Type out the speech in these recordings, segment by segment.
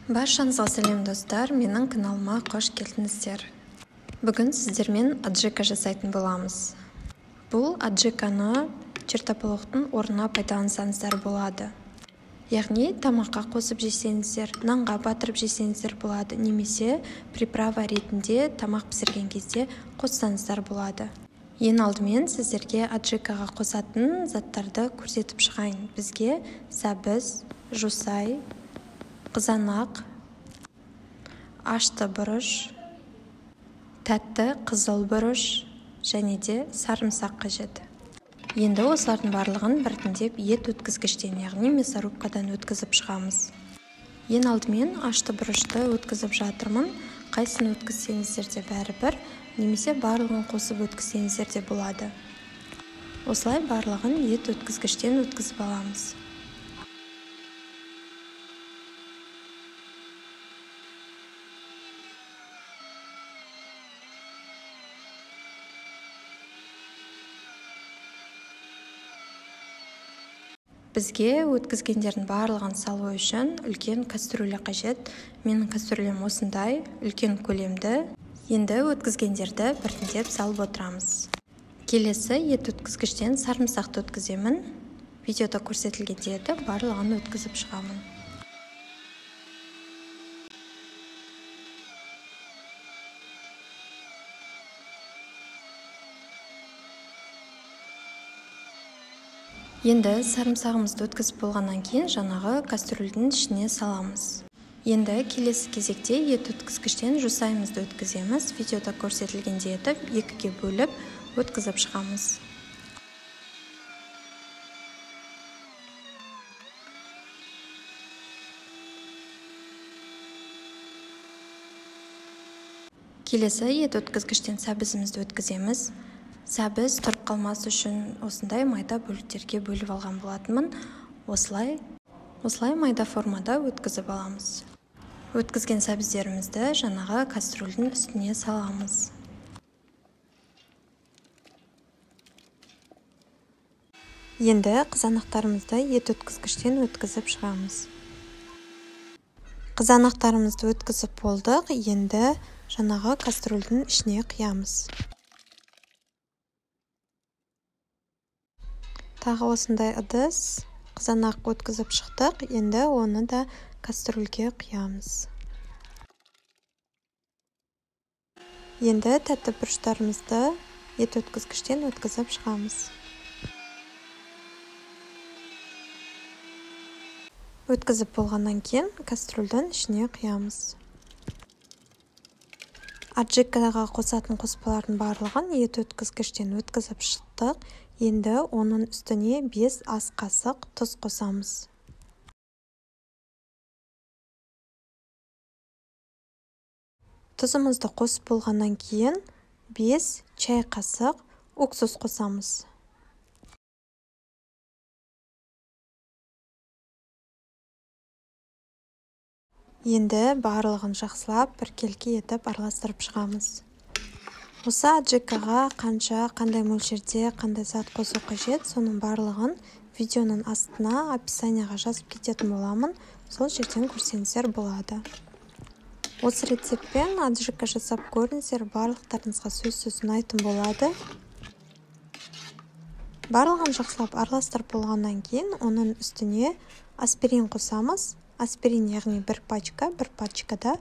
Баршаңызға сәлем достар, менің каналыма қош келдіңіздер. Бүгін сіздермен аджика жасайтын боламыз. Бұл аджиканы чертополохтың орнына пайдалансаңыздар болады. Яғни тамаққа қосып жесеңіздер, нанға батырып жесеңіздер болады, немесе приправа ретінде тамақ пісірген кезде қоссаңыздар болады. Ең алдымен сіздерге аджикаға қосатын заттарды көрсетіп шығайын. Бізге сәбіз, жусай, қызанақ, ашты бұрыш, тәтті қызыл бұрыш және де сарымсақ қажет. Енді осылардың барлығын біртіндеп ет өткізгіштен, яғни мясорубкадан өткізіп шығамыз. Ең алдымен ашты бұрышты өткізіп жатырмын. Қайсын өткізсеңіздер де бәрібір, немесе барлығын қосып өткізсеңіздер де болады. Осылай барлығын ет өткізгіштен өткізіп аламыз. Бізге өткізгендердің барлығын салу үшін үлкен кастрюля қажет. Менің кастрюлем осындай, үлкен көлемді. Енді өткізгендерді біртіндеп салып отырамыз. Келесі ет өткізгіштен сарымсақты өткіземін. Видеода көрсетілгендерді барлығын өткізіп шығамын. Енді сарымсағымызды өткізіп болғаннан кейін жаңағы кастрюльдің ішіне саламыз. Енді келесі кезекте ет өткізгіштен жусайымызды өткіземіз. Видеода көрсетілгендей етіп екіге бөліп өткізіп шығамыз. Келесі ет өткізгіштен сәбізімізді өткіземіз. Сәбіз тұрып қалмас үшін осындай майда бөліктерге бөліп алған болатынмын. Осылай майда формада өткізіп аламыз. Өткізген сәбіздерімізді жаңағы кастрюльдің үстіне саламыз. Енді қызанақтарымызды ет өткізгіштен өткізіп шығамыз. Қызанақтарымызды өткізіп болдық, енді жаңағы кастрюльдің ішіне құямыз. Тағы осындай ыдыс, қызанақ өткізіп шықтық, енді оны да кастрюльге құямыз. Енді тәтті бұрыштарымызды ет өткізгіштен өткізіп шығамыз. Өткізіп болғаннан кейін кастрюльдің ішіне құямыз. Аджикаға қосатын қоспалардың барлығын ет өткізгіштен өткізіп шықтық. Енді оның үстіне 5 ас қасық тұз қосамыз. Тұзымызды қосып болғаннан кейін 5 чай қасық уксус қосамыз. Енді барлығын жақсылап біркелкі етіп араластырып шығамыз. Осы аджикаға қандай мөлшерде қандай зат қосу қажет, соның барлығын видеоның астына описанияға жазып кететін боламын. Сол жерден көрсеңіздер болады. Осы рецептпен аджика жасап көріңіздер, барлықтарыңызға сөзсіз ұнайтын болады. Барлығын жақсылап араластырып болғаннан кейін оның үстіне аспирин қосамыз. Аспирин яғни бір пачкада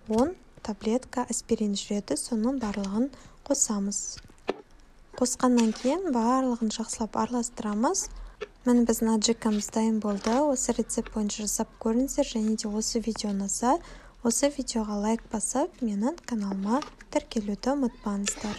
10 таблетка аспирин жүреді, соның барлығын қосамыз. Қосқаннан кейін барлығын жақсылап араластырамыз. Міне біздің аджикамыз дайын болды. Осы рецепт бойынша жасап көріңіздер, және де осы видео ұнаса, осы видеоға лайк басып, менің каналыма тіркелуді ұмытпаңыздар.